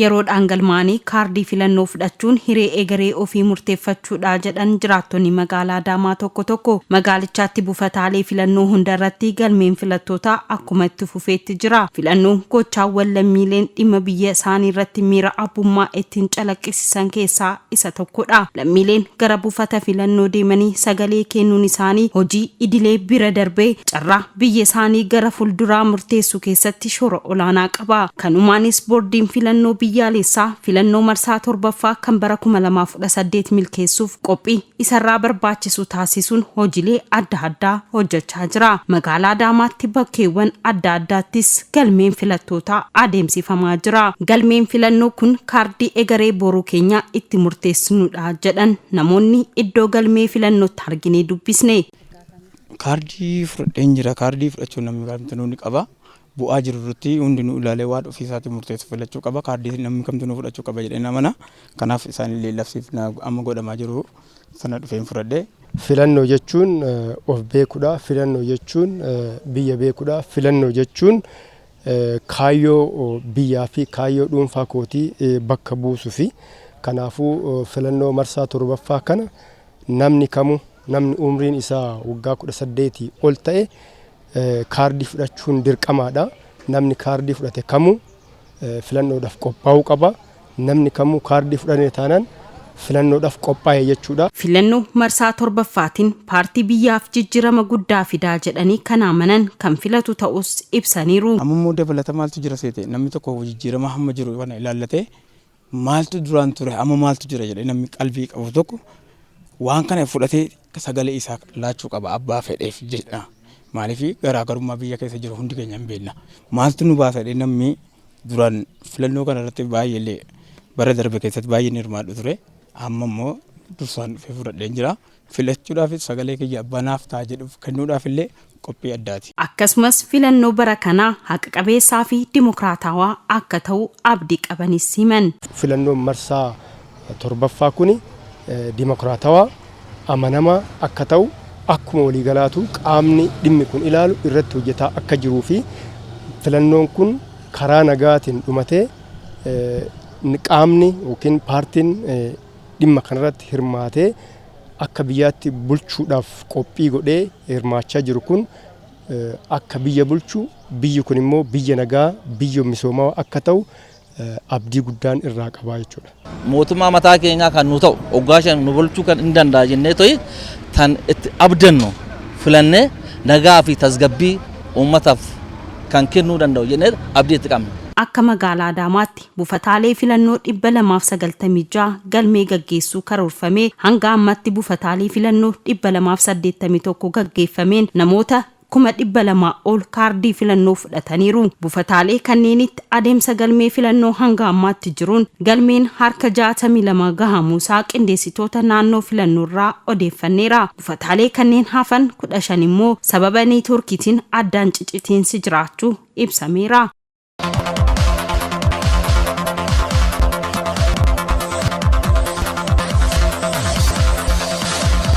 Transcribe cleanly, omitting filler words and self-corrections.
Yeroo dhangalmaanii kaardii filannoo fudhachuun hiree egeree ofii murteeffachuudha jedhan jiraattonni magaalaa Adaamaa tokko magaalichaatti buufataalee filannoo hundarratti galmeen filattootaa akkuma itti fufeetti jira. Filannoon gochaawwan lammiileen dhimma biyya isaanii irratti miira abbummaa ittiin calaqqisiisan keessaa isa tokkodha. Lammiileen gara buufata filannoo deemanii sagalee kennuun isaanii hojii idilee bira darbee carraa biyya isaanii gara fuulduraa murteessuu keessatti shoora olaanaa qaba. Kanumaanis boordiin filannoo biyyaalessaa filannoo marsaa torbaffaa kan bara 2018 milkeessuuf qophii isarraa barbaachisu taasisuun hojiilee adda addaa hojjechaa jira. Magaalaa Adaamaatti bakkeewwan adda addaattis galmeen filattootaa adeemsifamaa jira. Galmeen filannoo kun kaardii egeree boruu keenya itti murteessinuudha jedhan namoonni iddoo galmee filannootti arginee dubbisne. Kaardii fudhadheen jira. Kaardii fudhachuun namni kamtuu ni qaba. Bu'aa jirutti hundinuu ilaalee waan ofiisaatti murteessu filachuu qaba. Kaardii namni kamtuu fudhachuu qaba jedhee namana. Kanaaf isaanillee labsiifna amma godhamaa jiru sana dhufeen fudhadhee. Filannoo jechuun of beekuudha. Filannoo jechuun biyya beekuudha. Filannoo jechuun kaayyoo biyyaa fi kaayyoo dhuunfaa kootii bakka buusuu fi kanaafuu filannoo marsaa torbaffaa kana namni umriin isaa waggaa 18 ol ta'e kaardii fudhachuun dirqamaadha. Namni kaardii fudhate kamuu filannoodhaaf qophaa'uu qaba. Namni kamuu kaardii fudhate taanaan filannoodhaaf qophaa'e jechuudha. Filannoo marsaa torbaffaatiin paartii biyyaaf jijjiirama guddaa fidaa jedhanii kan amanan kan filatu ta'us ibsaniiru. Ammoo dabalata maaltu jira seete namni tokko jijjiirama hamma jiru waan ilaallatee maaltu duraan ture amma maaltu jira jedhee namni qalbii qabu tokko waan kana fudhatee sagalee isaa laachuu qaba abbaa fedheef jedha. Maaliif garaagarummaa biyya keessa jiru hundi keenya hin beekna. Maaltu nu baasadhe namni duraan filannoo kana irratti baay'ee bara darbe keessatti baay'ee hirmaadhu ture. Amma immoo dursaan dhufee fudhadheen jira. Filachuudhaaf sagalee kiyya abbanaaf ta'a jedhuuf kennuudhaaf illee qophii addaati. Akkasumas filannoo bara kanaa haqa qabeessaa fi dimokiraatawaa akka ta'u abdii qabanis himan. Filannoon marsaa torbaffaa kuni dimokiraatawaa amanamaa akka ta'u akkuma waliigalaatu qaamni dhimmi kun ilaalu irratti hojjetaa akka jiruu fi filannoon kun karaa nagaatiin dhumatee qaamni yookiin paartiin dhimma kanarratti hirmaatee akka biyyaatti bulchuudhaaf qophii godhee hirmaachaa jiru kun akka biyya bulchu biyyi kun immoo biyya nagaa biyya misoomaa akka ta'u abdii guddaan irraa qabaa jechuudha. Mootummaa mataa keenyaa kan nu ta'u hoggaashan nu bulchuu kan hin danda'a jennee to'i tan itti abdannu filannee nagaa fi tasgabbii uummataaf kan kennuu danda'u jennee abdii itti qabna. Akka magaalaa Adaamaatti buufataalee filannoo 296 galmee gaggeessuu karoorfamee hanga ammatti buufataalee filannoo 281 gaggeeffameen namoota 200,000 ol kaardii filannoo fudhataniiru. Buufataalee kanneenitti adeemsa galmee filannoo hanga ammaatti jiruun galmeen harka 62 gahamuusaa qindeessitoota naannoo filannoorraa odeeffanneera. Buufataalee kanneen hafan 15 immoo sababa neetworkiitiin addaan cicitiinsi jiraachuu ibsameera.